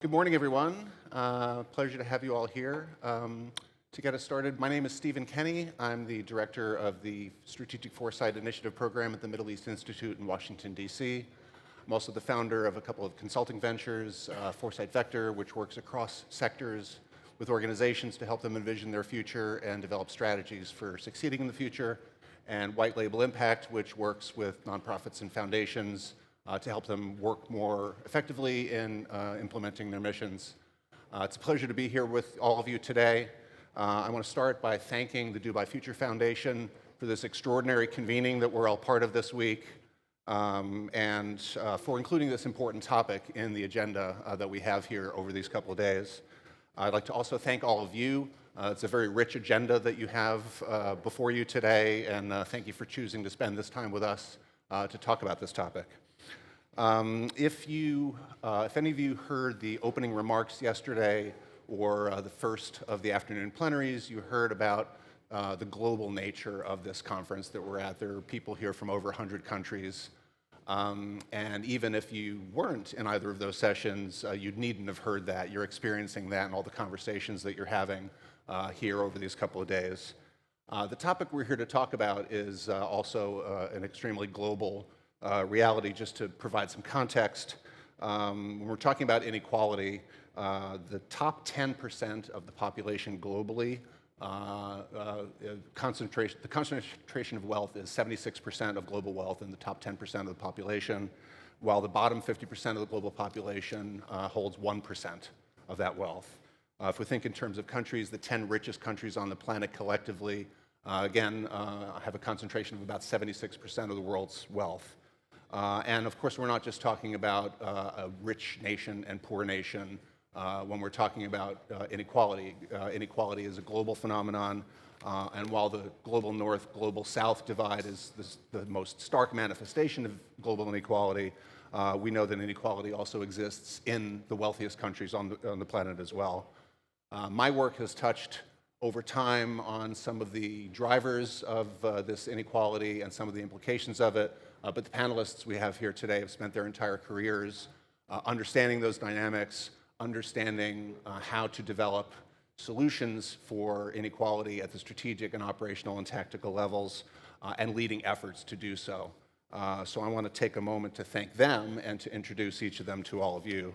Good morning, everyone. Pleasure to have you all here. To get us started, my name is Stephen Kenney. I'm the director of the Strategic Foresight Initiative program at the Middle East Institute in Washington, D.C. I'm also the founder of a couple of consulting ventures, Foresight Vector, which works across sectors with organizations to help them envision their future and develop strategies for succeeding in the future, and White Label Impact, which works with nonprofits and foundations to help them work more effectively in implementing their missions. It's a pleasure to be here with all of you today. I want to start by thanking the Dubai Future Foundation for this extraordinary convening that we're all part of this week, and for including this important topic in the agenda that we have here over these couple of days. I'd like to also thank all of you. It's a very rich agenda that you have before you today, and thank you for choosing to spend this time with us to talk about this topic. If any of you heard the opening remarks yesterday or the first of the afternoon plenaries, you heard about the global nature of this conference that we're at. There are people here from over 100 countries. And even if you weren't in either of those sessions, you needn't have heard that. You're experiencing that in all the conversations that you're having here over these couple of days. The topic we're here to talk about is also an extremely global reality. Just to provide some context, when we're talking about inequality, the top 10% of the population globally, the concentration of wealth is 76% of global wealth in the top 10% of the population, while the bottom 50% of the global population holds 1% of that wealth. If we think in terms of countries, the 10 richest countries on the planet collectively, again, have a concentration of about 76% of the world's wealth. And of course, we're not just talking about a rich nation and poor nation when we're talking about inequality. Inequality is a global phenomenon, and while the global north, global south divide is the most stark manifestation of global inequality, we know that inequality also exists in the wealthiest countries on the planet as well. My work has touched over time on some of the drivers of this inequality and some of the implications of it. But the panelists we have here today have spent their entire careers understanding those dynamics, understanding how to develop solutions for inequality at the strategic and operational and tactical levels, and leading efforts to do so. So I want to take a moment to thank them and to introduce each of them to all of you.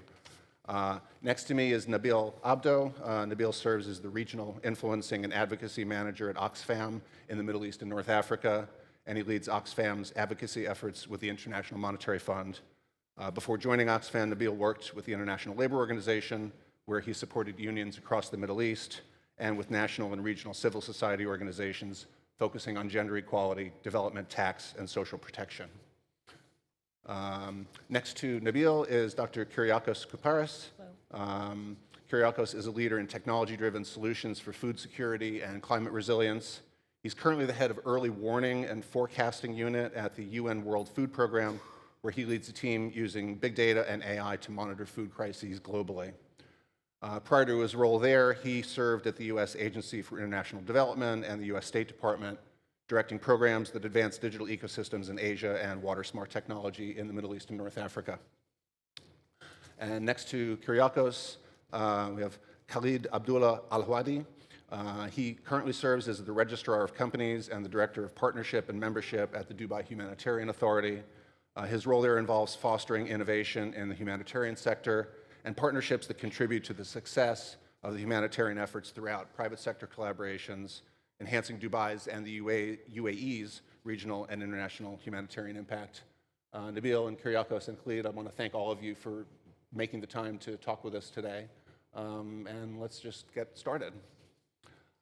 Next to me is Nabil Abdo. Nabil serves as the Regional Influencing and Advocacy Manager at Oxfam in the Middle East and North Africa, and he leads Oxfam's advocacy efforts with the International Monetary Fund. Before joining Oxfam, Nabil worked with the International Labour Organization, where he supported unions across the Middle East, and with national and regional civil society organizations focusing on gender equality, development, tax, and social protection. Next to Nabil is Dr. Kyriacos Koupparis. Kyriacos is a leader in technology-driven solutions for food security and climate resilience. He's currently the head of Early Warning and Forecasting Unit at the UN World Food Program, where he leads a team using big data and AI to monitor food crises globally. Prior to his role there, he served at the U.S. Agency for International Development and the U.S. State Department, directing programs that advance digital ecosystems in Asia and water-smart technology in the Middle East and North Africa. And next to Kyriacos, we have Khalid Alawadhi. He currently serves as the Registrar of Companies and the Director of Partnership and Membership at the Dubai Humanitarian Authority. His role there involves fostering innovation in the humanitarian sector and partnerships that contribute to the success of the humanitarian efforts throughout private sector collaborations, enhancing Dubai's and the UAE's regional and international humanitarian impact. Nabil and Kyriacos and Khalid, I want to thank all of you for making the time to talk with us today. And let's just get started.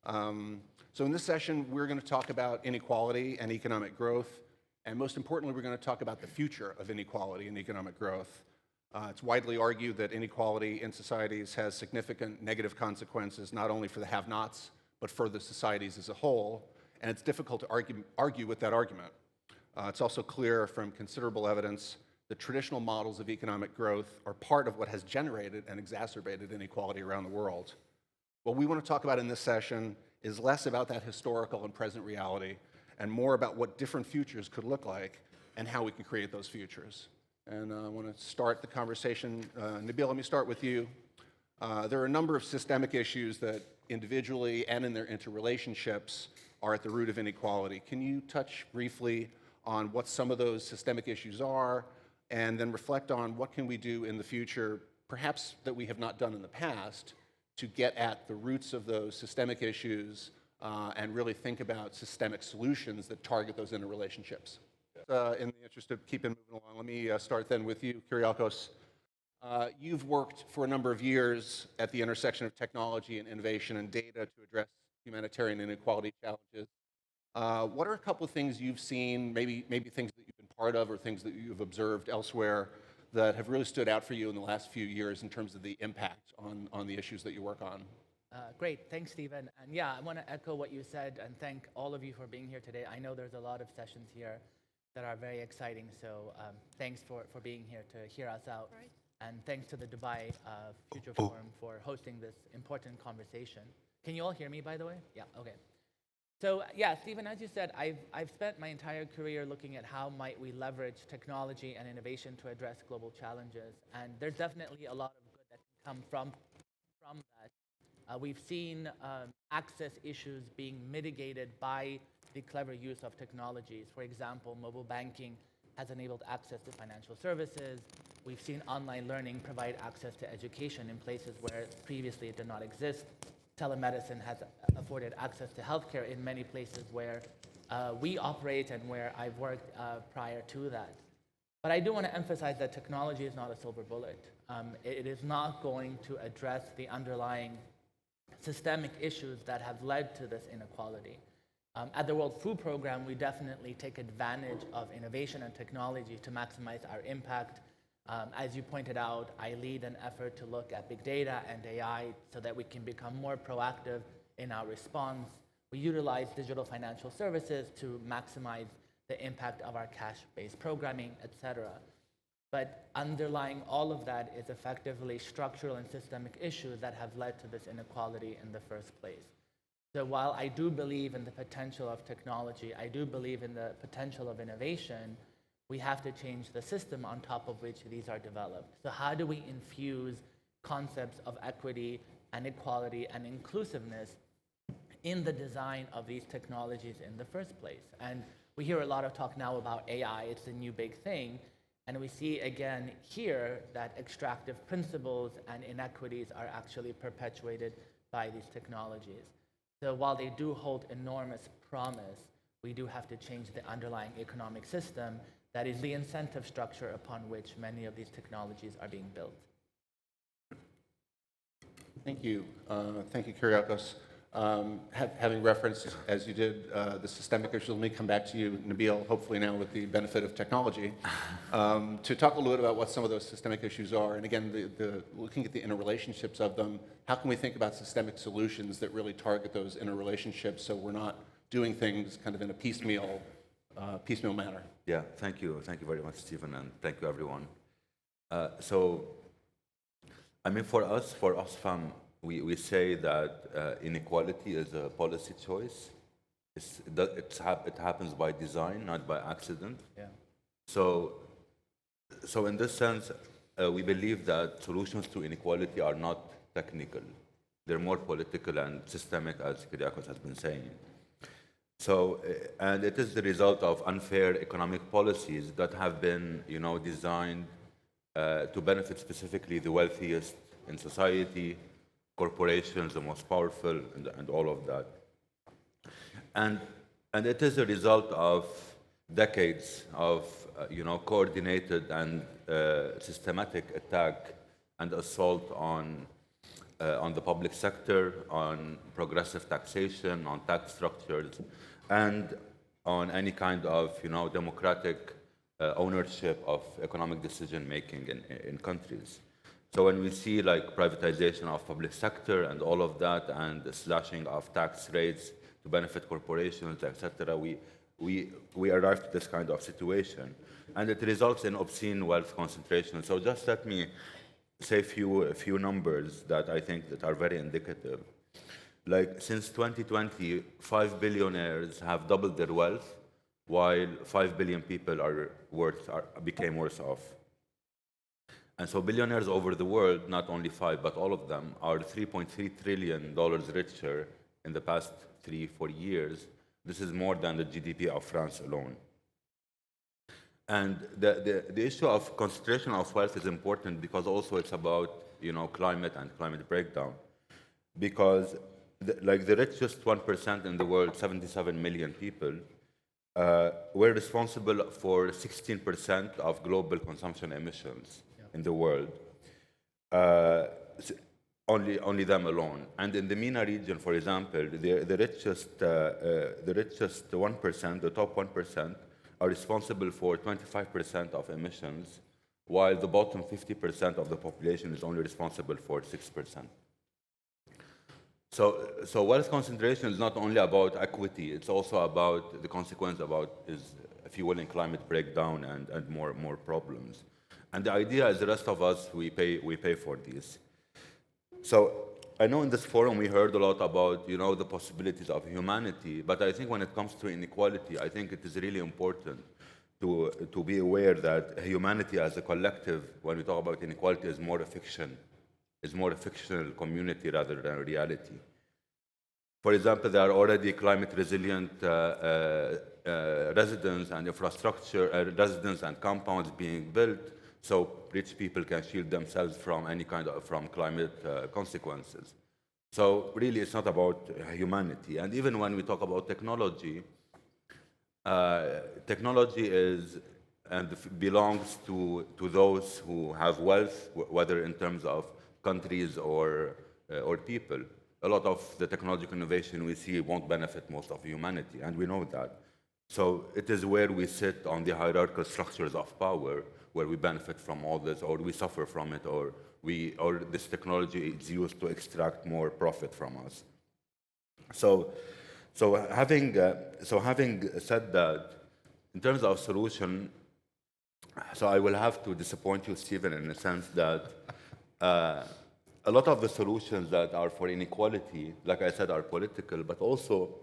So in this session, we're going to talk about inequality and economic growth, and most importantly, we're going to talk about the future of inequality and economic growth. It's widely argued that inequality in societies has significant negative consequences, not only for the have-nots, but for the societies as a whole, and it's difficult to argue with that argument. It's also clear from considerable evidence that traditional models of economic growth are part of what has generated and exacerbated inequality around the world. What we want to talk about in this session is less about that historical and present reality and more about what different futures could look like and how we can create those futures. And I want to start the conversation. Nabil, let me start with you. There are a number of systemic issues that individually and in their interrelationships are at the root of inequality. Can you touch briefly on what some of those systemic issues are, and then reflect on what can we do in the future, perhaps that we have not done in the past, to get at the roots of those systemic issues and really think about systemic solutions that target those interrelationships? In the interest of keeping moving along, let me start then with you, Kyriacos. You've worked for a number of years at the intersection of technology and innovation and data to address humanitarian inequality challenges. What are a couple of things you've seen, maybe things that you've been part of or things that you've observed elsewhere that have really stood out for you in the last few years in terms of the impact on the issues that you work on? Great, thanks, Stephen. And yeah, I want to echo what you said and thank all of you for being here today. I know there's a lot of sessions here that are very exciting, so thanks for being here to hear us out. Right. And thanks to the Dubai Future Forum for hosting this important conversation. Can you all hear me, by the way? Yeah, okay. So yeah, Stephen, as you said, I've spent my entire career looking at how might we leverage technology and innovation to address global challenges. And there's definitely a lot of good that can come from that. We've seen access issues being mitigated by the clever use of technologies. For example, mobile banking has enabled access to financial services. We've seen online learning provide access to education in places where previously it did not exist. Telemedicine has afforded access to healthcare in many places where we operate and where I've worked prior to that. But I do want to emphasize that technology is not a silver bullet. It is not going to address the underlying systemic issues that have led to this inequality. At the World Food Program, we definitely take advantage of innovation and technology to maximize our impact. As you pointed out, I lead an effort to look at big data and AI so that we can become more proactive in our response. We utilize digital financial services to maximize the impact of our cash-based programming, etc. But underlying all of that is effectively structural and systemic issues that have led to this inequality in the first place. So while I do believe in the potential of technology, I do believe in the potential of innovation, we have to change the system on top of which these are developed. So how do we infuse concepts of equity and equality and inclusiveness in the design of these technologies in the first place? And we hear a lot of talk now about AI, it's the new big thing. And we see again here that extractive principles and inequities are actually perpetuated by these technologies. So while they do hold enormous promise, we do have to change the underlying economic system that is the incentive structure upon which many of these technologies are being built. Thank you. Thank you, Kyriacos. Having referenced, as you did, the systemic issues, let me come back to you, Nabil, hopefully now with the benefit of technology, to talk a little bit about what some of those systemic issues are. And again, looking at the interrelationships of them, how can we think about systemic solutions that really target those interrelationships so we're not doing things kind of in a piecemeal manner? Yeah, thank you. Thank you very much, Stephen, and thank you, everyone. So, I mean, for us, for Oxfam, we say that inequality is a policy choice. It happens by design, not by accident. Yeah. So in this sense, we believe that solutions to inequality are not technical. They're more political and systemic, as Kyriacos has been saying. So, and it is the result of unfair economic policies that have been, designed to benefit specifically the wealthiest in society, corporations, the most powerful, and all of that. And it is a result of decades of, coordinated and systematic attack and assault on the public sector, on progressive taxation, on tax structures, and on any kind of, democratic ownership of economic decision-making in countries. So when we see like privatization of public sector and all of that, and the slashing of tax rates to benefit corporations, etc., we arrive to this kind of situation, and it results in obscene wealth concentration. So just let me say a few numbers that I think that are very indicative. Like since 2020, 5 billionaires have doubled their wealth, while 5 billion people became worse off. And so billionaires over the world, not only 5, but all of them, are $3.3 trillion richer in the past 3-4 years. This is more than the GDP of France alone. And the issue of concentration of wealth is important because also it's about climate and climate breakdown. Because the richest 1% in the world, 77 million people, were responsible for 16% of global consumption emissions in the world. Only them alone. And in the MENA region, for example, the richest 1%, the top 1%, are responsible for 25% of emissions, while the bottom 50% of the population is only responsible for 6%. So wealth concentration is not only about equity, it's also about the consequence is fueling climate breakdown and more problems. And the idea is the rest of us, we pay for these. So I know in this forum we heard a lot about the possibilities of humanity, but I think when it comes to inequality, I think it is really important to be aware that humanity as a collective, when we talk about inequality, is more a fiction. It's more a fictional community rather than a reality. For example, there are already climate resilient residents and infrastructure, residents and compounds being built, so rich people can shield themselves from any kind of climate consequences. So really, it's not about humanity. And even when we talk about technology, technology is and belongs to those who have wealth, whether in terms of countries or people. A lot of the technological innovation we see won't benefit most of humanity, and we know that. So it is where we sit on the hierarchical structures of power, where we benefit from all this, or we suffer from it, or this technology is used to extract more profit from us. So having said that, in terms of solution, so I will have to disappoint you, Stephen, in the sense that a lot of the solutions that are for inequality, like I said, are political, but also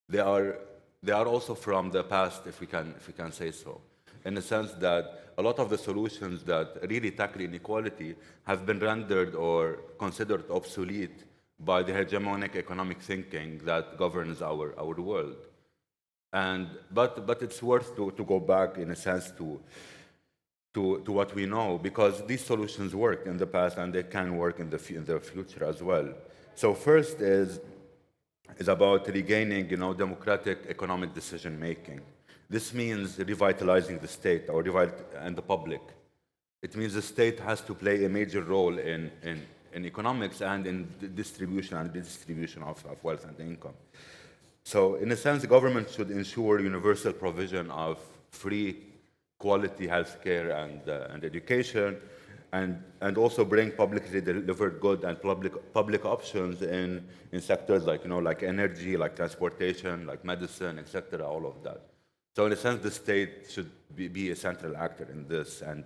they are also from the past, if we can say so, in the sense that a lot of the solutions that really tackle inequality have been rendered or considered obsolete by the hegemonic economic thinking that governs our world. But it's worth to go back, in a sense, to what we know, because these solutions worked in the past and they can work in the future as well. So first is about regaining, democratic economic decision making. This means revitalizing the state and the public. It means the state has to play a major role in economics and in the distribution of wealth and income. So in a sense, the government should ensure universal provision of free, quality healthcare and education, and also bring publicly delivered good and public options in sectors like energy, like transportation, like medicine, etc. All of that. So in a sense, the state should be a central actor in this and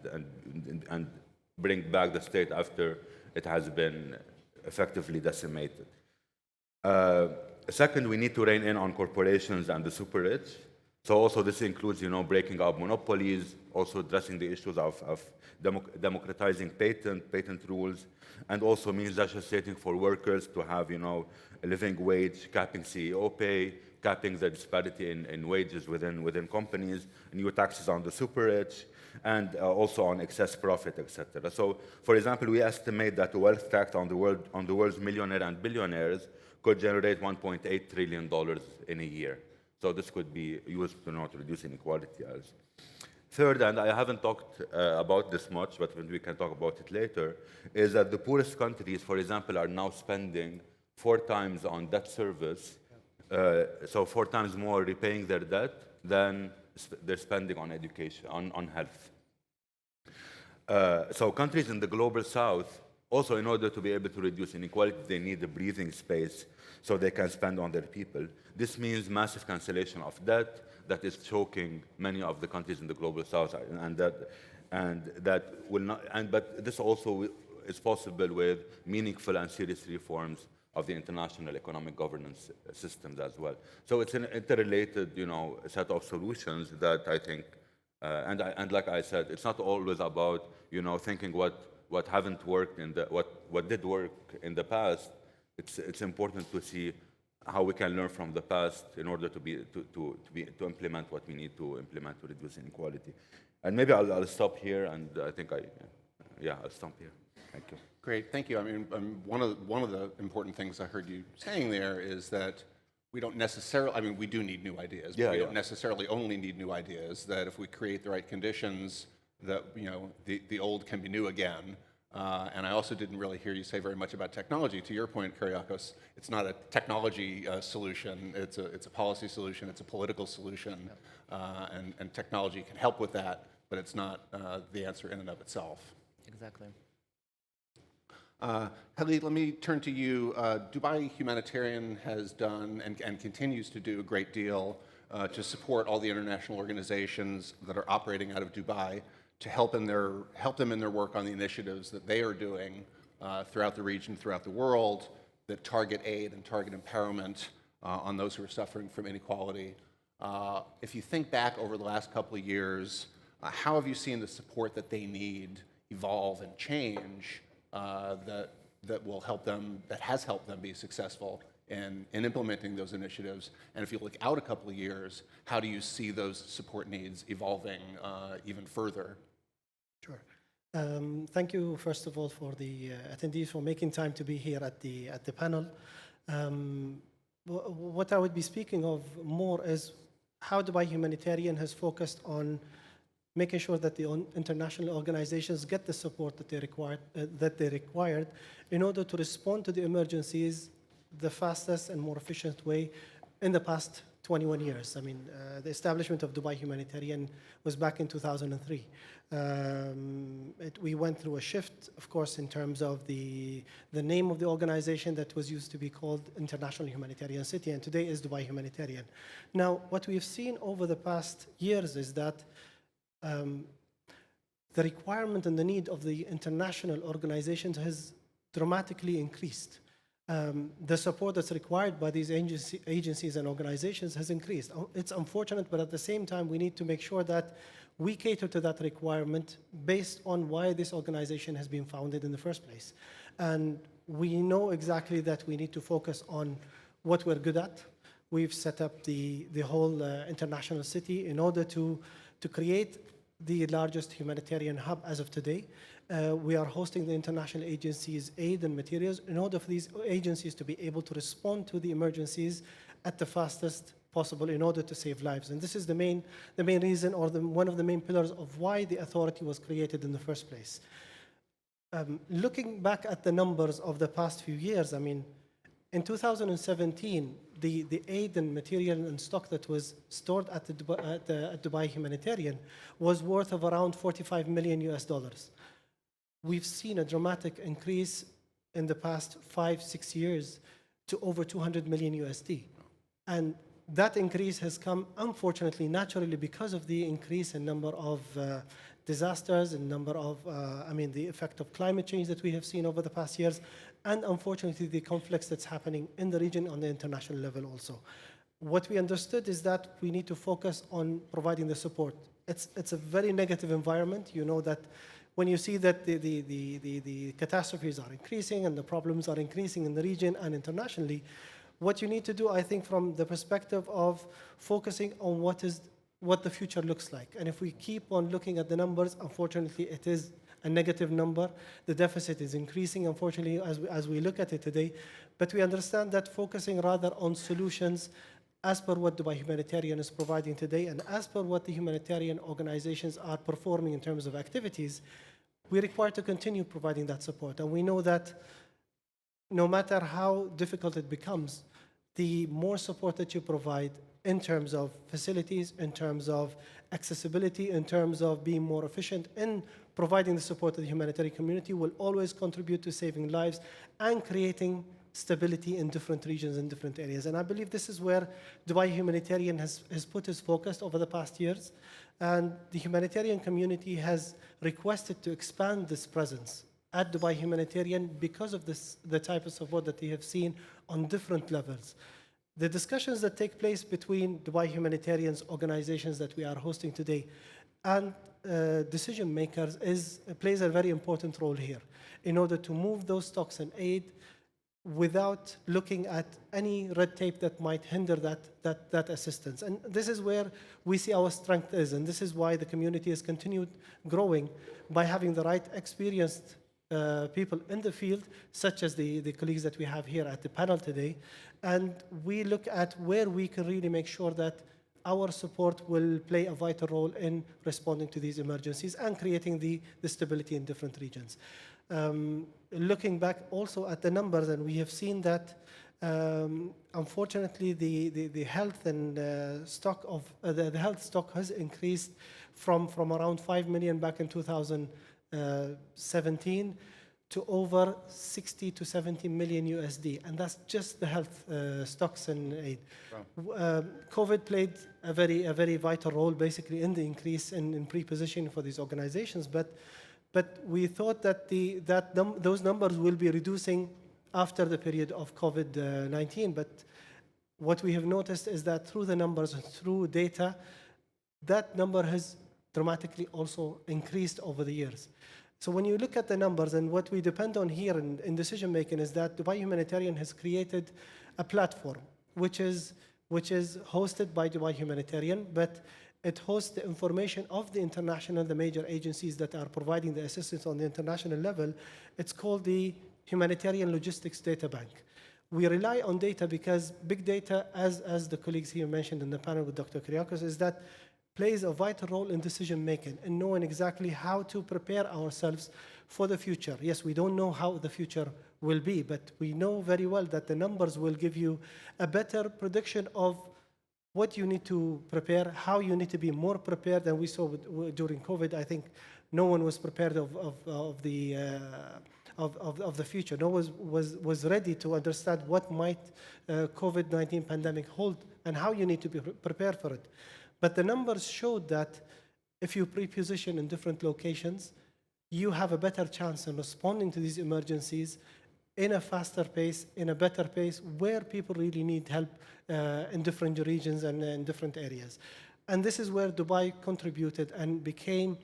bring back the state after it has been effectively decimated. Second, we need to rein in on corporations and the super rich. So also this includes, breaking up monopolies, also addressing the issues of democratizing patent rules, and also means legislating for workers to have, a living wage, capping CEO pay, capping the disparity in wages within companies, new taxes on the super rich, and also on excess profit, etc. So, for example, we estimate that the wealth tax on the world's millionaires and billionaires could generate $1.8 trillion in a year. So this could be used to reduce inequality as. Third, and I haven't talked about this much, but we can talk about it later, is that the poorest countries, for example, are now spending 4 times on debt service, so 4 times more repaying their debt than they're spending on education, on health. So countries in the global south, also in order to be able to reduce inequality, they need a breathing space so they can spend on their people. This means massive cancellation of debt that is choking many of the countries in the global south, but this also is possible with meaningful and serious reforms of the international economic governance systems as well. So it's an interrelated, set of solutions that I think And like I said, it's not always about thinking what haven't worked in what did work in the past. It's important to see how we can learn from the past in order to implement what we need to implement to reduce inequality. And maybe I'll stop here, and I think I'll stop here. Thank you. Great, thank you. I mean, one of the important things I heard you saying there is that we don't necessarily, I mean, we do need new ideas, but we don't necessarily only need new ideas, that if we create the right conditions, that, the old can be new again. And I also didn't really hear you say very much about technology. To your point, Kyriacos, it's not a technology solution, it's a policy solution, it's a political solution, and technology can help with that, but it's not the answer in and of itself. Exactly. Khalid, let me turn to you. Dubai Humanitarian has done and continues to do a great deal to support all the international organizations that are operating out of Dubai to help them in their work on the initiatives that they are doing throughout the region, throughout the world, that target aid and target empowerment on those who are suffering from inequality. If you think back over the last couple of years, how have you seen the support that they need evolve and change that will help them, that has helped them be successful in implementing those initiatives? And if you look out a couple of years, how do you see those support needs evolving even further? Sure. Thank you, first of all, for the attendees for making time to be here at the panel. What I would be speaking of more is how Dubai Humanitarian has focused on making sure that the international organizations get the support that they required in order to respond to the emergencies the fastest and more efficient way in the past 21 years. I mean, the establishment of Dubai Humanitarian was back in 2003. We went through a shift, of course, in terms of the name of the organization that was used to be called International Humanitarian City, and today is Dubai Humanitarian. Now, what we've seen over the past years is that the requirement and the need of the international organizations has dramatically increased. The support that's required by these agencies and organizations has increased. It's unfortunate, but at the same time, we need to make sure that we cater to that requirement based on why this organization has been founded in the first place. And we know exactly that we need to focus on what we're good at. We've set up the whole international city in order to create the largest humanitarian hub as of today. We are hosting the international agencies' aid and materials in order for these agencies to be able to respond to the emergencies at the fastest possible in order to save lives. And this is the main reason, or one of the main pillars of why the authority was created in the first place. Looking back at the numbers of the past few years, I mean, in 2017, the aid and material and stock that was stored at Dubai Humanitarian was worth of around $45 million US. We've seen a dramatic increase in the past 5-6 years to over 200 million USD. And that increase has come, unfortunately, naturally, because of the increase in number of disasters and number of, the effect of climate change that we have seen over the past years, and unfortunately, the conflicts that's happening in the region on the international level also. What we understood is that we need to focus on providing the support. It's a very negative environment. You know that when you see that the catastrophes are increasing and the problems are increasing in the region and internationally, what you need to do, I think, from the perspective of focusing on what the future looks like. And if we keep on looking at the numbers, unfortunately, it is a negative number. The deficit is increasing, unfortunately, as we look at it today. But we understand that focusing rather on solutions as per what Dubai Humanitarian is providing today and as per what the humanitarian organizations are performing in terms of activities, we require to continue providing that support. And we know that no matter how difficult it becomes, the more support that you provide in terms of facilities, in terms of accessibility, in terms of being more efficient in providing the support to the humanitarian community will always contribute to saving lives and creating stability in different regions and different areas. And I believe this is where Dubai Humanitarian has put its focus over the past years. And the humanitarian community has requested to expand this presence at Dubai Humanitarian because of the type of support that they have seen on different levels. The discussions that take place between Dubai Humanitarian's organizations that we are hosting today and decision makers plays a very important role here in order to move those stocks and aid without looking at any red tape that might hinder that assistance. And this is where we see our strength is, and this is why the community has continued growing by having the right experienced people in the field, such as the colleagues that we have here at the panel today. And we look at where we can really make sure that our support will play a vital role in responding to these emergencies and creating the stability in different regions. Looking back also at the numbers, and we have seen that unfortunately the health and stock of the health stock has increased from around 5 million back in 2017 to over 60 to 70 million USD, and that's just the health stocks and aid. Wow. COVID played a very vital role, basically, in the increase in pre-positioning for these organizations. But we thought that those numbers will be reducing after the period of COVID-19. But what we have noticed is that through the numbers and through data, that number has dramatically also increased over the years. So when you look at the numbers, and what we depend on here in decision making is that Dubai Humanitarian has created a platform which is hosted by Dubai Humanitarian, but it hosts the information of the the major agencies that are providing the assistance on the international level. It's called the Humanitarian Logistics Data Bank. We rely on data because big data, as the colleagues here mentioned in the panel with Dr. Kyriacos, is that plays a vital role in decision making and knowing exactly how to prepare ourselves for the future. Yes, we don't know how the future will be, but we know very well that the numbers will give you a better prediction of what you need to prepare, how you need to be more prepared than we saw during COVID. I think no one was prepared of the future. No one was ready to understand what might COVID-19 pandemic hold and how you need to be prepared for it. But the numbers showed that if you pre-position in different locations, you have a better chance in responding to these emergencies in a faster pace, in a better pace, where people really need help in different regions and in different areas. And this is where Dubai contributed and became,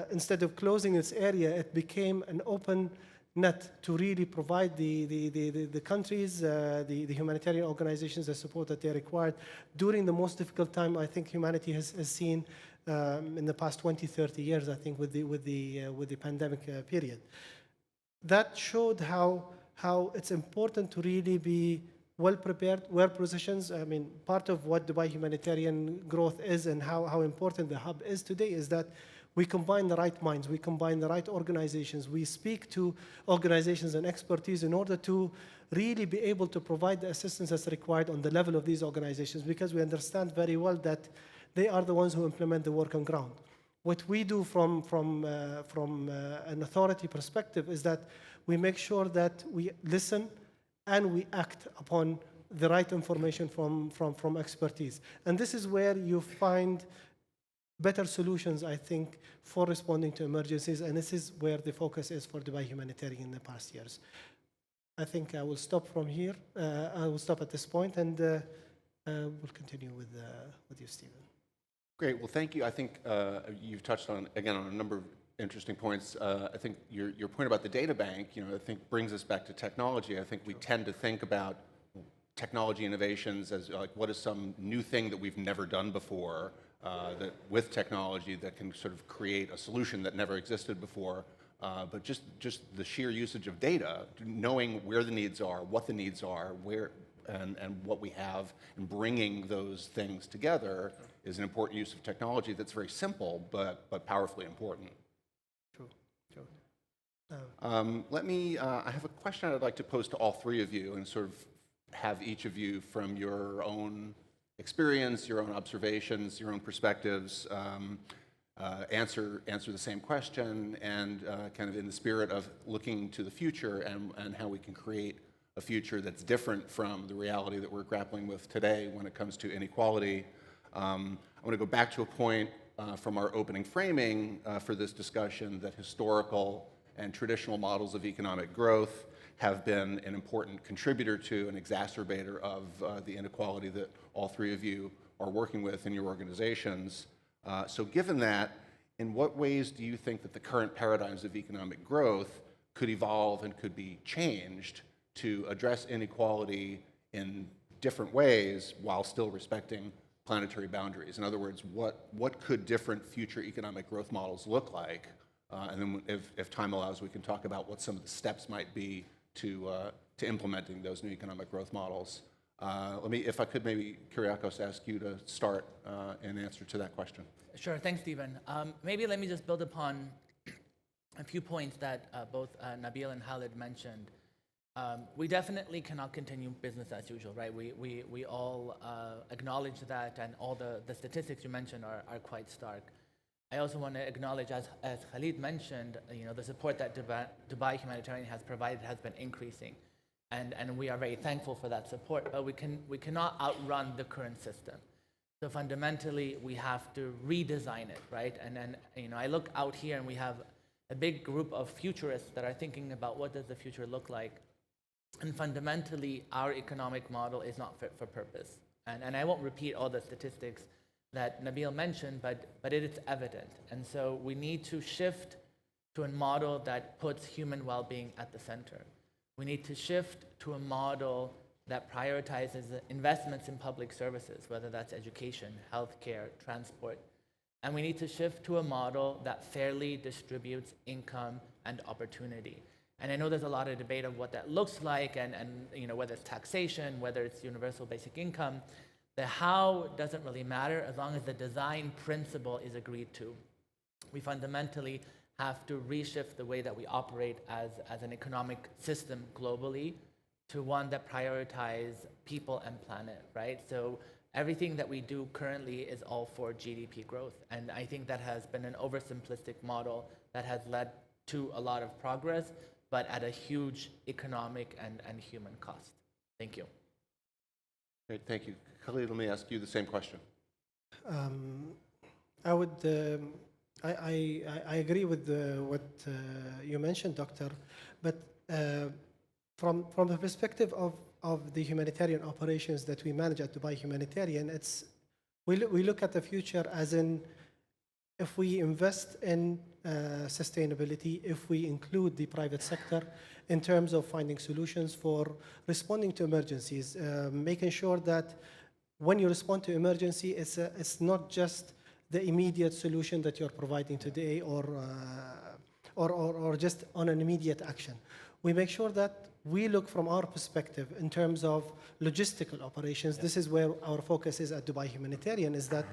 instead of closing its area, it became an open net to really provide the countries, the humanitarian organizations, the support that they required during the most difficult time I think humanity has seen in the past 20, 30 years, I think, with the pandemic period. That showed how it's important to really be well prepared, well positioned. I mean, part of what Dubai Humanitarian growth is and how important the hub is today is that we combine the right minds, we combine the right organizations, we speak to organizations and expertise in order to really be able to provide the assistance that's required on the level of these organizations, because we understand very well that they are the ones who implement the work on ground. What we do from an authority perspective is that we make sure that we listen and we act upon the right information from expertise. And this is where you find better solutions, I think, for responding to emergencies, and this is where the focus is for Dubai Humanitarian in the past years. I think I will stop from here. I will stop at this point, and we'll continue with you, Stephen. Great. Well, thank you. I think you've touched on a number of interesting points. I think your point about the data bank, I think brings us back to technology. I think we tend to think about technology innovations as like, what is some new thing that we've never done before, that with technology that can sort of create a solution that never existed before. But just the sheer usage of data, knowing where the needs are, what the needs are, where and what we have, and bringing those things together is an important use of technology that's very simple but powerfully important. True. I have a question I'd like to pose to all three of you and sort of have each of you, from your own experience, your own observations, your own perspectives, answer the same question, and kind of in the spirit of looking to the future and how we can create a future that's different from the reality that we're grappling with today when it comes to inequality. I want to go back to a point from our opening framing for this discussion, that historical and traditional models of economic growth have been an important contributor to and exacerbator of the inequality that all three of you are working with in your organizations. So given that, in what ways do you think that the current paradigms of economic growth could evolve and could be changed to address inequality in different ways while still respecting planetary boundaries? In other words, what could different future economic growth models look like? And then if time allows, we can talk about what some of the steps might be to implementing those new economic growth models. If I could maybe, Kyriacos, ask you to start in answer to that question. Sure, thanks, Stephen. Maybe let me just build upon a few points that both Nabil and Khalid mentioned. We definitely cannot continue business as usual, right? We all acknowledge that, and all the statistics you mentioned are quite stark. I also want to acknowledge, as Khalid mentioned, the support that Dubai Humanitarian has provided has been increasing, and we are very thankful for that support. But we cannot outrun the current system. So fundamentally, we have to redesign it, right? And then I look out here, and we have a big group of futurists that are thinking about what does the future look like. And fundamentally, our economic model is not fit for purpose. And I won't repeat all the statistics that Nabil mentioned, but it is evident. And so we need to shift to a model that puts human well-being at the center. We need to shift to a model that prioritizes investments in public services, whether that's education, healthcare, transport. And we need to shift to a model that fairly distributes income and opportunity. And I know there's a lot of debate of what that looks like, and whether it's taxation, whether it's universal basic income. The how doesn't really matter as long as the design principle is agreed to. We fundamentally have to reshift the way that we operate as an economic system globally to one that prioritizes people and planet, right? So everything that we do currently is all for GDP growth. And I think that has been an oversimplistic model that has led to a lot of progress, but at a huge economic and human cost. Thank you. Great, thank you. Khalid, let me ask you the same question. I would, I agree with what you mentioned, Doctor, but from the perspective of the humanitarian operations that we manage at Dubai Humanitarian, we look at the future as in, if we invest in sustainability, if we include the private sector in terms of finding solutions for responding to emergencies, making sure that when you respond to emergency, it's not just the immediate solution that you're providing today or just on an immediate action. We make sure that we look from our perspective in terms of logistical operations. This is where our focus is at Dubai Humanitarian, is that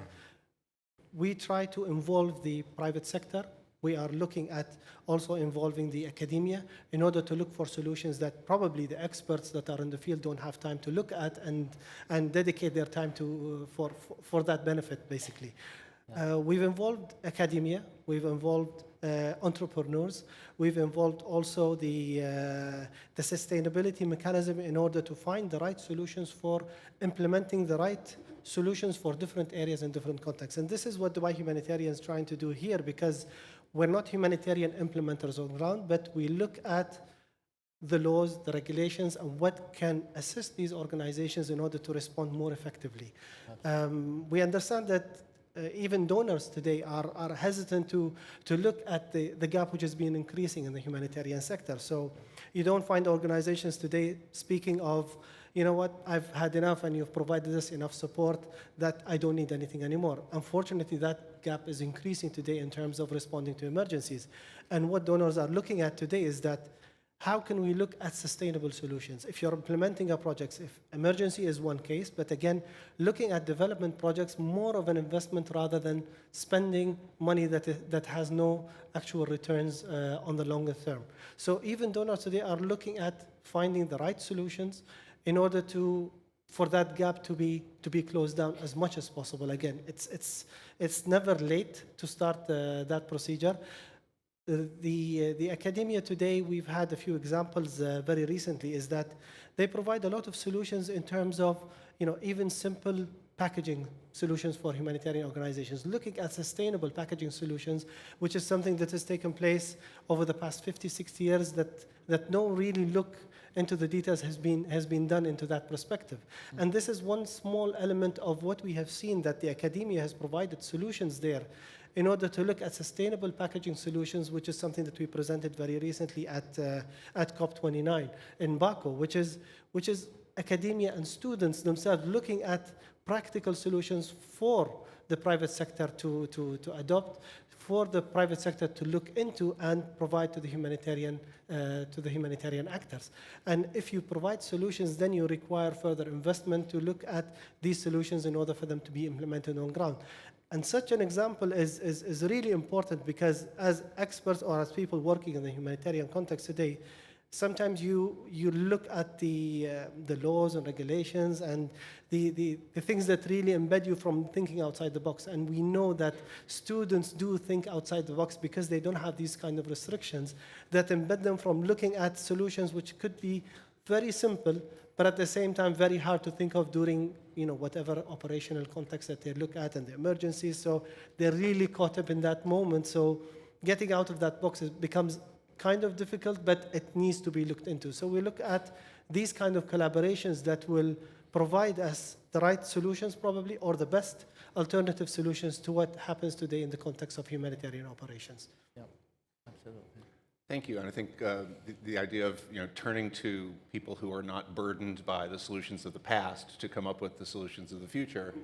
we try to involve the private sector. We are looking at also involving the academia in order to look for solutions that probably the experts that are in the field don't have time to look at and dedicate their time to for that benefit, basically. We've involved academia, we've involved entrepreneurs, we've involved also the sustainability mechanism in order to find the right solutions for implementing the right solutions for different areas and different contexts. And this is what Dubai Humanitarian is trying to do here, because we're not humanitarian implementers on the ground, but we look at the laws, the regulations, and what can assist these organizations in order to respond more effectively. We understand that even donors today are hesitant to look at the gap which has been increasing in the humanitarian sector. So you don't find organizations today speaking of, you know what, I've had enough and you've provided us enough support that I don't need anything anymore. Unfortunately, that gap is increasing today in terms of responding to emergencies. And what donors are looking at today is that how can we look at sustainable solutions? If you're implementing a project, if emergency is one case, but again, looking at development projects, more of an investment rather than spending money that has no actual returns on the longer term. So even donors today are looking at finding the right solutions in order for that gap to be closed down as much as possible. Again, it's never late to start that procedure. The academia today, we've had a few examples very recently, is that they provide a lot of solutions in terms of, even simple packaging solutions for humanitarian organizations, looking at sustainable packaging solutions, which is something that has taken place over the past 50, 60 years that no really look into the details has been done into that perspective. And this is one small element of what we have seen, that the academia has provided solutions there in order to look at sustainable packaging solutions, which is something that we presented very recently at COP29 in Baku, which is academia and students themselves looking at practical solutions for the private sector to adopt, for the private sector to look into and provide to the humanitarian actors. And if you provide solutions, then you require further investment to look at these solutions in order for them to be implemented on ground. And such an example is really important, because as experts or as people working in the humanitarian context today, sometimes you look at the laws and regulations and the things that really embed you from thinking outside the box. And we know that students do think outside the box because they don't have these kind of restrictions that embed them from looking at solutions which could be very simple, but at the same time very hard to think of during whatever operational context that they look at and the emergencies. So they're really caught up in that moment. So getting out of that box becomes kind of difficult, but it needs to be looked into. So we look at these kind of collaborations that will provide us the right solutions probably, or the best alternative solutions to what happens today in the context of humanitarian operations. Yeah, absolutely. Thank you. And I think the idea of turning to people who are not burdened by the solutions of the past to come up with the solutions of the future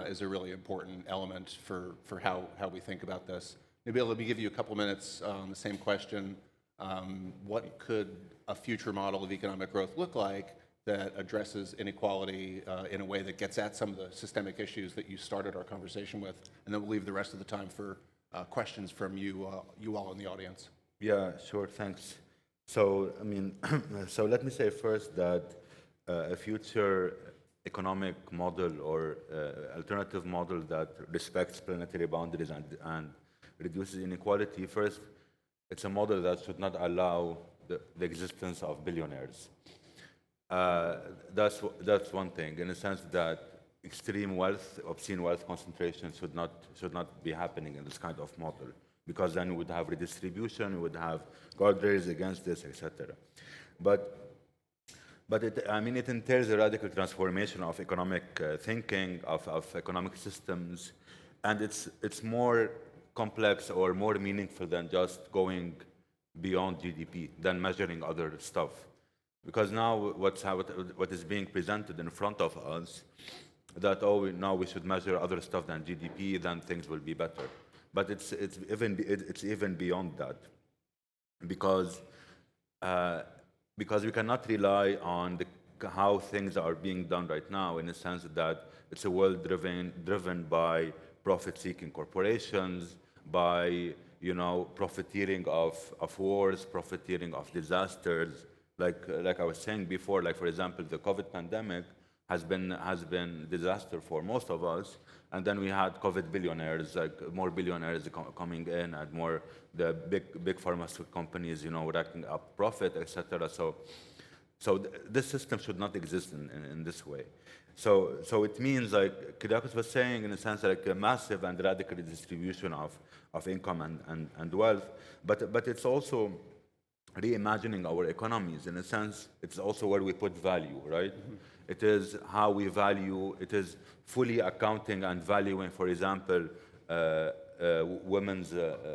is a really important element for how we think about this. Nabil, let me give you a couple minutes on the same question. What could a future model of economic growth look like that addresses inequality in a way that gets at some of the systemic issues that you started our conversation with? And then we'll leave the rest of the time for questions from you all in the audience. Yeah, sure, thanks. So, so let me say first that a future economic model or alternative model that respects planetary boundaries and reduces inequality, first, it's a model that should not allow the existence of billionaires. That's one thing, in the sense that extreme wealth, obscene wealth concentration should not be happening in this kind of model, because then we would have redistribution, we would have guardrails against this, etc. But it entails a radical transformation of economic thinking, of economic systems, and it's more complex or more meaningful than just going beyond GDP, than measuring other stuff. Because now what is being presented in front of us, that now we should measure other stuff than GDP, then things will be better. But it's even beyond that, because we cannot rely on how things are being done right now, in the sense that it's a world driven by profit-seeking corporations, by profiteering of wars, profiteering of disasters. Like I was saying before, like for example, the COVID pandemic has been disaster for most of us, and then we had COVID billionaires, like more billionaires coming in, and more the big pharmaceutical companies, racking up profit, etc. So this system should not exist in this way. So it means, like Kyriacos was saying, in a sense, like a massive and radical redistribution of income and wealth, but it's also reimagining our economies. In a sense, it's also where we put value, right? Mm-hmm. It is how we value, it is fully accounting and valuing, for example, women's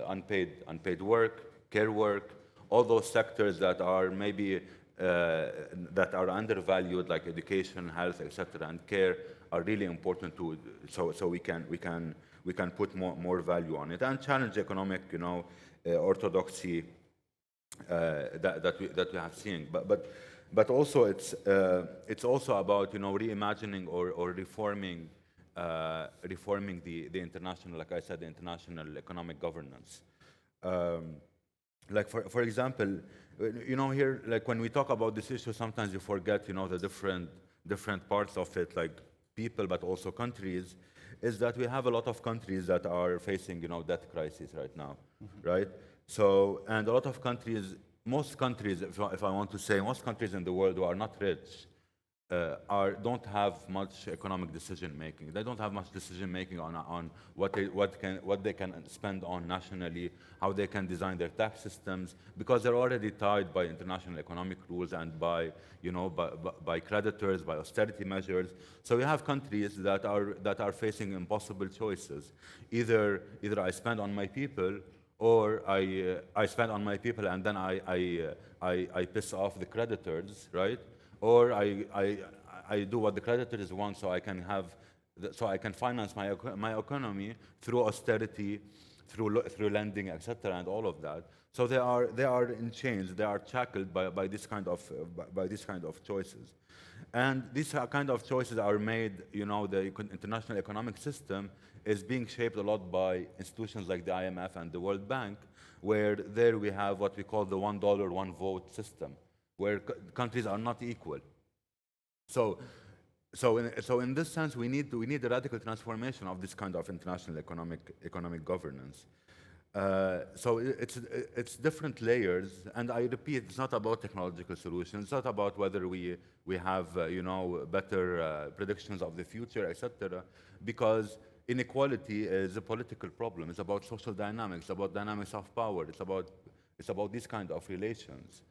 unpaid work, care work, all those sectors that are maybe that are undervalued, like education, health, etc., and care, are really important so we can put more value on it and challenge economic, orthodoxy that we have seen. But also it's also about reimagining or reforming the international, like I said, the international economic governance. Like for example, here, like when we talk about this issue, sometimes you forget the different parts of it, like people, but also countries. Is that we have a lot of countries that are facing debt crisis right now, mm-hmm. right? So, and a lot of countries, most countries, if I want to say, most countries in the world who are not rich, don't have much economic decision making. They don't have much decision making on what they can spend on nationally, how they can design their tax systems, because they're already tied by international economic rules and by by creditors, by austerity measures. So we have countries that are facing impossible choices. Either I spend on my people, or I spend on my people and then I piss off the creditors, right? Or I do what the creditors want, so I can finance my economy through austerity, through lending, etc., and all of that. So they are in chains. They are shackled by this kind of choices, and these kind of choices are made. The international economic system is being shaped a lot by institutions like the IMF and the World Bank, where there we have what we call the $1, one vote system, where countries are not equal. So in this sense, we need a radical transformation of this kind of international economic governance. So it's different layers, and I repeat, it's not about technological solutions. It's not about whether we have better predictions of the future, etc. Because inequality is a political problem. It's about social dynamics, about dynamics of power. It's about these kind of relations.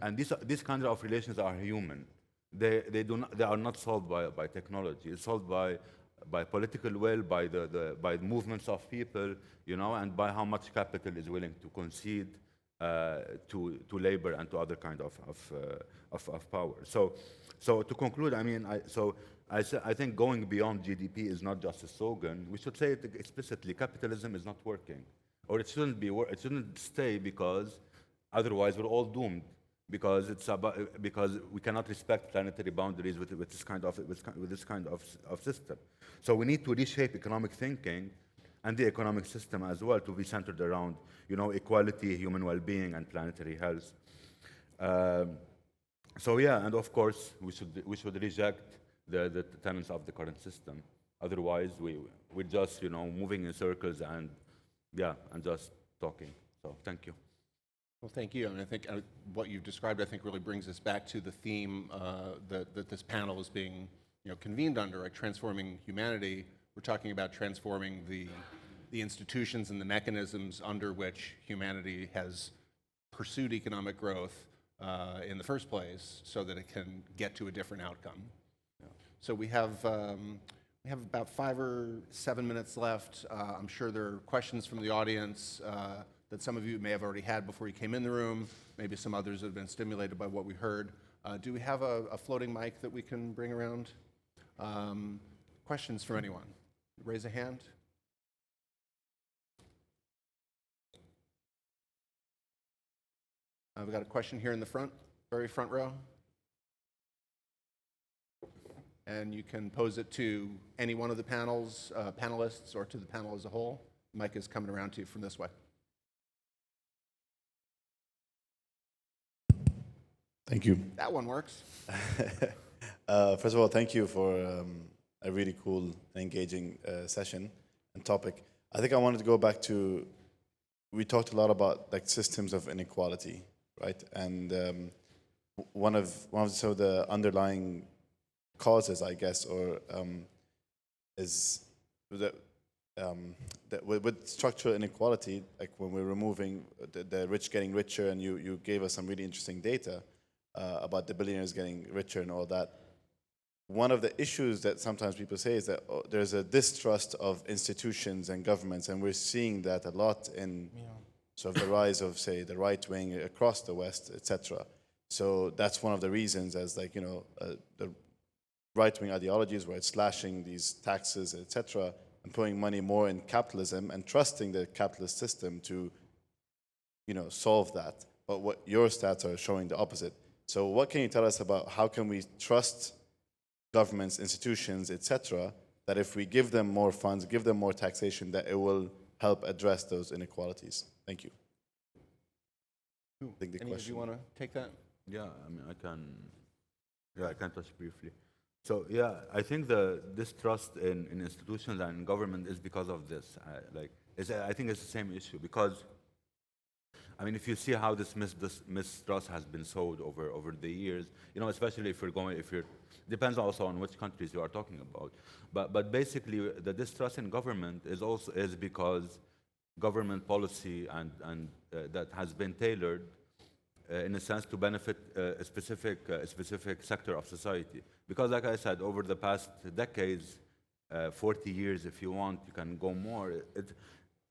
And these kinds of relations are human. They are not solved by technology. It's solved by political will, by the movements of people, and by how much capital is willing to concede to labor and to other kind of power. So to conclude, I think going beyond GDP is not just a slogan. We should say it explicitly. Capitalism is not working, or it shouldn't be. It shouldn't stay, because otherwise we're all doomed. Because we cannot respect planetary boundaries with this kind of system. So we need to reshape economic thinking and the economic system as well, to be centered around equality, human well-being, and planetary health. So yeah, and of course we should reject the tenets of the current system. Otherwise, we're just moving in circles and just talking. So thank you. Well, thank you. And I think what you've described, really brings us back to the theme that this panel is being convened under, right? Transforming humanity. We're talking about transforming the institutions and the mechanisms under which humanity has pursued economic growth in the first place, so that it can get to a different outcome. Yeah. So we have about 5 or 7 minutes left. I'm sure there are questions from the audience that some of you may have already had before you came in the room. Maybe some others have been stimulated by what we heard. Do we have a floating mic that we can bring around? Questions from anyone? Raise a hand. We've got a question here in the front, very front row. And you can pose it to any one of the panelists, or to the panel as a whole. Mic is coming around to you from this way. Thank you. That one works. First of all, thank you for a really cool and engaging session and topic. I think I wanted to go back to, we talked a lot about systems of inequality, right? And one of the underlying causes, I guess, or is that with structural inequality, like when we're removing the rich getting richer, and you gave us some really interesting data about the billionaires getting richer and all that. One of the issues that sometimes people say is that there's a distrust of institutions and governments, and we're seeing that a lot in sort of the rise of, say, the right wing across the West, etc. So that's one of the reasons, as the right wing ideologies, where it's slashing these taxes, etc., and putting money more in capitalism and trusting the capitalist system to solve that. But what your stats are showing the opposite. So what can you tell us about how can we trust governments, institutions, etc., that if we give them more funds, give them more taxation, that it will help address those inequalities? Thank you. Any of you want to take that? Yeah, I can touch briefly. So yeah, I think the distrust in institutions and in government is because of this. I think it's the same issue, because I mean, if you see how this mistrust has been sowed over the years, especially if you're, depends also on which countries you are talking about. But basically, the distrust in government is because government policy and that has been tailored in a sense to benefit a specific sector of society. Because, like I said, over the past decades, 40 years, if you want, you can go more.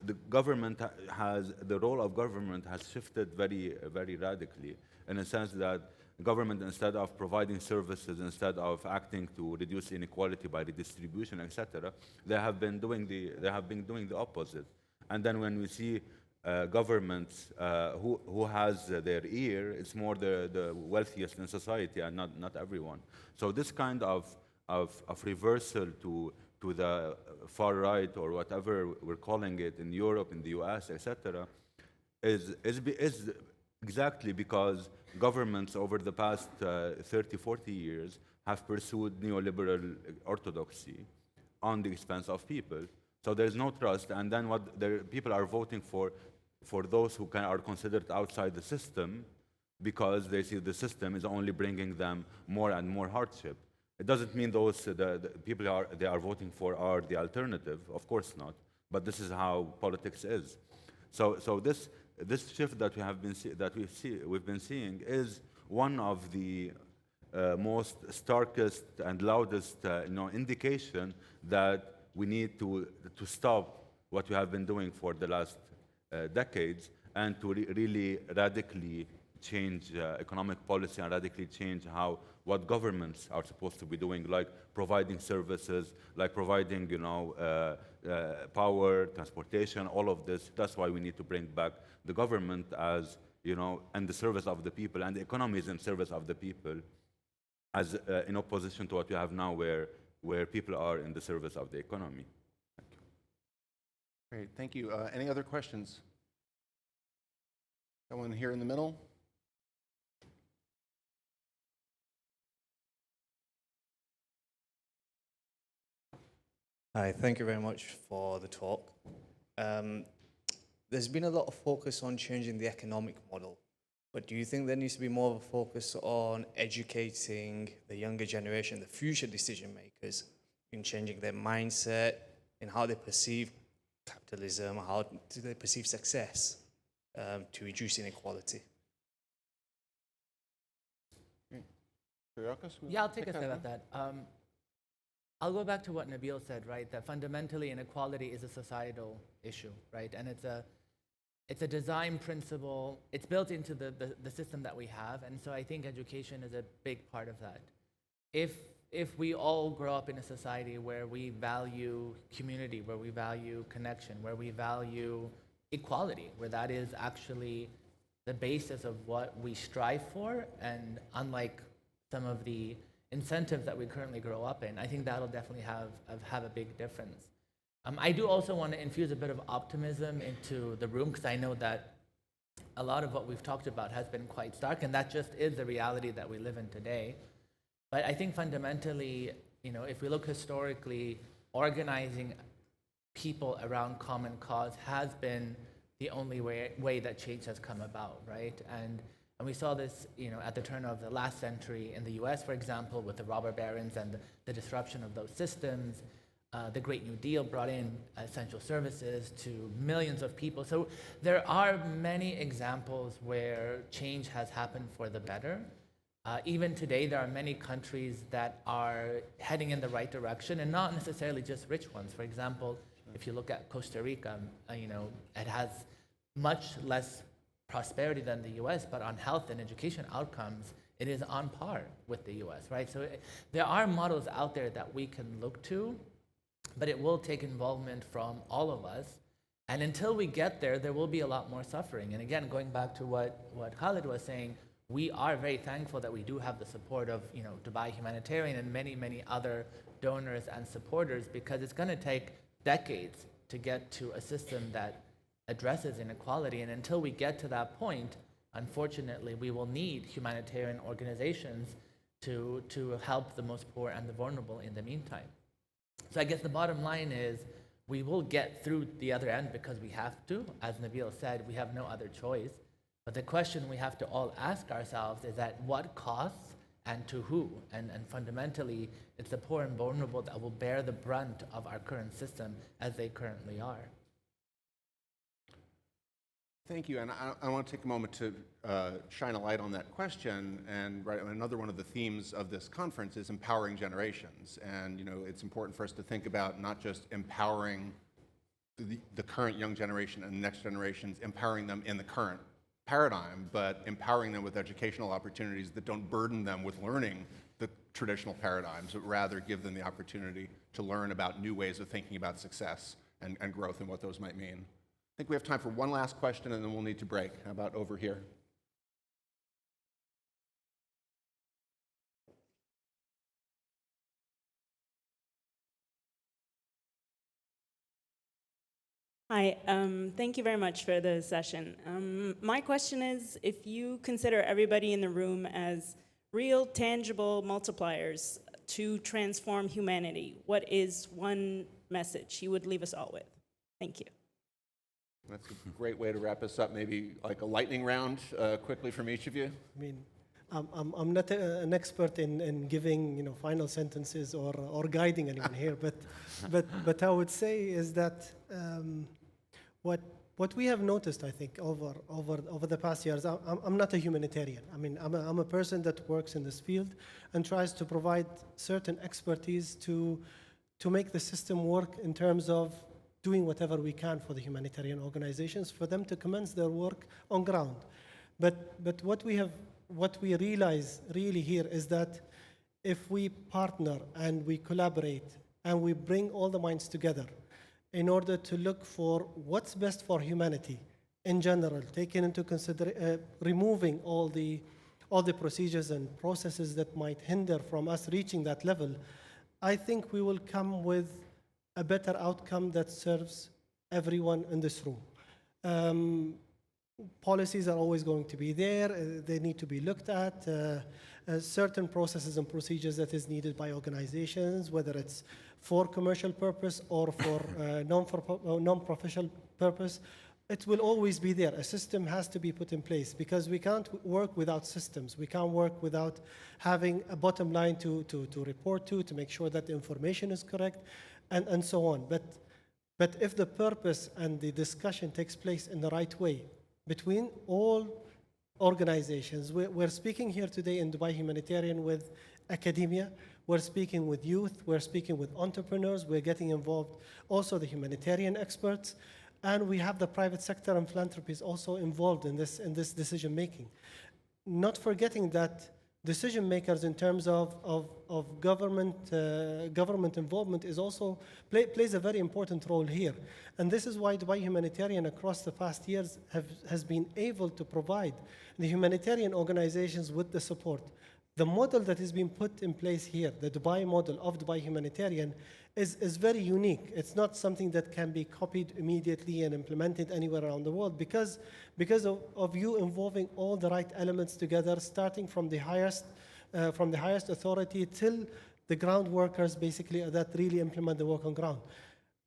The role of government has shifted very, very radically, in a sense that government, instead of providing services, instead of acting to reduce inequality by redistribution, etc., they have been doing the opposite. And then when we see governments who has their ear, it's more the wealthiest in society and not everyone. So this kind of reversal to the far right, or whatever we're calling it in Europe, in the US, etc., is exactly because governments over the past 30, 40 years have pursued neoliberal orthodoxy on the expense of people. So there's no trust, and then what people are voting for those who are considered outside the system, because they see the system is only bringing them more and more hardship. It doesn't mean the people they are voting for are the alternative, of course not. But this is how politics is. So this shift that we've been seeing is one of the most starkest and loudest indication that we need to stop what we have been doing for the last decades, and to really radically change economic policy and radically change what governments are supposed to be doing, like providing services, like providing power, transportation, all of this. That's why we need to bring back the government as in the service of the people, and the economy is in service of the people, as in opposition to what we have now, where people are in the service of the economy. Great, thank you. Any other questions? Someone here in the middle? Hi, thank you very much for the talk. There's been a lot of focus on changing the economic model, but do you think there needs to be more of a focus on educating the younger generation, the future decision makers, in changing their mindset, in how they perceive capitalism, how do they perceive success, to reduce inequality? Kyriacos? Yeah, I'll take a stab at that. I'll go back to what Nabil said, right? That fundamentally inequality is a societal issue, right? And it's a design principle. It's built into the system that we have, and so I think education is a big part of that. If we all grow up in a society where we value community, where we value connection, where we value equality, where that is actually the basis of what we strive for, and unlike some of the incentives that we currently grow up in, I think that'll definitely have a big difference. I do also want to infuse a bit of optimism into the room, because I know that a lot of what we've talked about has been quite stark, and that just is the reality that we live in today. But I think fundamentally, if we look historically, organizing people around common cause has been the only way that change has come about, right? And we saw this, at the turn of the last century in the US, for example, with the robber barons and the disruption of those systems. The Great New Deal brought in essential services to millions of people. So there are many examples where change has happened for the better. Even today, there are many countries that are heading in the right direction, and not necessarily just rich ones. For example, if you look at Costa Rica, it has much less prosperity than the US, but on health and education outcomes, it is on par with the US, right? So there are models out there that we can look to, but it will take involvement from all of us. And until we get there, there will be a lot more suffering. And again, going back to what Khalid was saying, we are very thankful that we do have the support of Dubai Humanitarian and many, many other donors and supporters, because it's going to take decades to get to a system that addresses inequality. And until we get to that point, unfortunately, we will need humanitarian organizations to help the most poor and the vulnerable in the meantime. So I guess the bottom line is we will get through the other end because we have to. As Nabil said, we have no other choice. But the question we have to all ask ourselves is at what cost and to who? And fundamentally, it's the poor and vulnerable that will bear the brunt of our current system as they currently are. Thank you, and I want to take a moment to shine a light on that question. And another one of the themes of this conference is empowering generations. And it's important for us to think about not just empowering the current young generation and the next generations, empowering them in the current paradigm, but empowering them with educational opportunities that don't burden them with learning the traditional paradigms, but rather give them the opportunity to learn about new ways of thinking about success and growth and what those might mean. I think we have time for one last question, and then we'll need to break. How about over here? Hi, thank you very much for the session. My question is, if you consider everybody in the room as real, tangible multipliers to transform humanity, what is one message you would leave us all with? Thank you. That's a great way to wrap us up. Maybe like a lightning round quickly from each of you. I mean, I'm not an expert in giving final sentences or guiding anyone here, but I would say is that what we have noticed, I think, over the past years. I'm not a humanitarian. I mean, I'm a person that works in this field and tries to provide certain expertise to make the system work in terms of doing whatever we can for the humanitarian organizations for them to commence their work on ground. But what we realize really here is that if we partner and we collaborate and we bring all the minds together in order to look for what's best for humanity in general, taking into consideration, removing all the procedures and processes that might hinder from us reaching that level, I think we will come with a better outcome that serves everyone in this room. Policies are always going to be there. They need to be looked at. Certain processes and procedures that is needed by organizations, whether it's for commercial purpose or for non-professional purpose, it will always be there. A system has to be put in place because we can't work without systems. We can't work without having a bottom line to report to make sure that the information is correct, and so on. But if the purpose and the discussion takes place in the right way between all organizations, we're speaking here today in Dubai Humanitarian with academia, we're speaking with youth, we're speaking with entrepreneurs, we're getting involved also the humanitarian experts, and we have the private sector and philanthropies also involved in this decision making. Not forgetting that decision makers in terms of government involvement is also plays a very important role here. And this is why Dubai Humanitarian across the past years has been able to provide the humanitarian organizations with the support. The model that has been put in place here, the Dubai model of Dubai Humanitarian, is very unique. It's not something that can be copied immediately and implemented anywhere around the world because of you involving all the right elements together, starting from the highest authority till the ground workers basically that really implement the work on ground.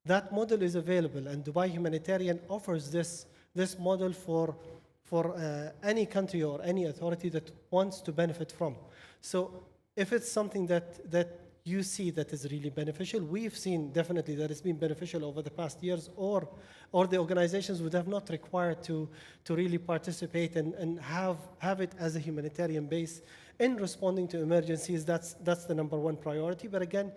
That model is available, and Dubai Humanitarian offers this model for any country or any authority that wants to benefit from. So if it's something that you see that is really beneficial, we've seen definitely that it's been beneficial over the past years, or the organizations would have not required to really participate and have it as a humanitarian base in responding to emergencies. That's the number one priority. But again,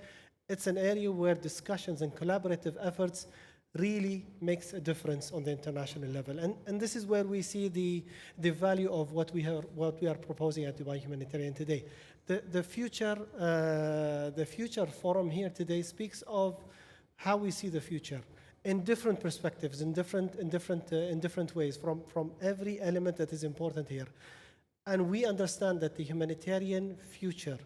it's an area where discussions and collaborative efforts really makes a difference on the international level. And this is where we see the value of what we are proposing at Dubai Humanitarian today. The future forum here today speaks of how we see the future in different perspectives, in different ways, from every element that is important here. And we understand that the humanitarian future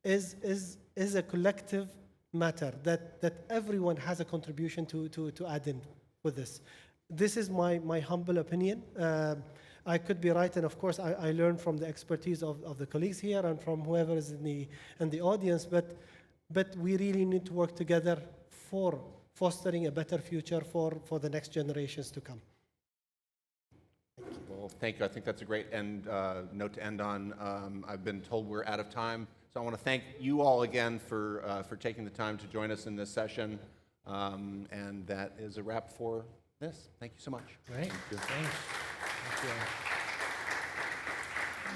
is a collective matter that everyone has a contribution to add in with this. This is my humble opinion. I could be right, and of course I learn from the expertise of the colleagues here and from whoever is in the audience, but we really need to work together for fostering a better future for the next generations to come. Well, Well, thank you. I think that's a great note to end on. I've been told we're out of time, so I want to thank you all again for taking the time to join us in this session. And that is a wrap for this. Thank you so much. Great. Thanks.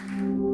Thank you.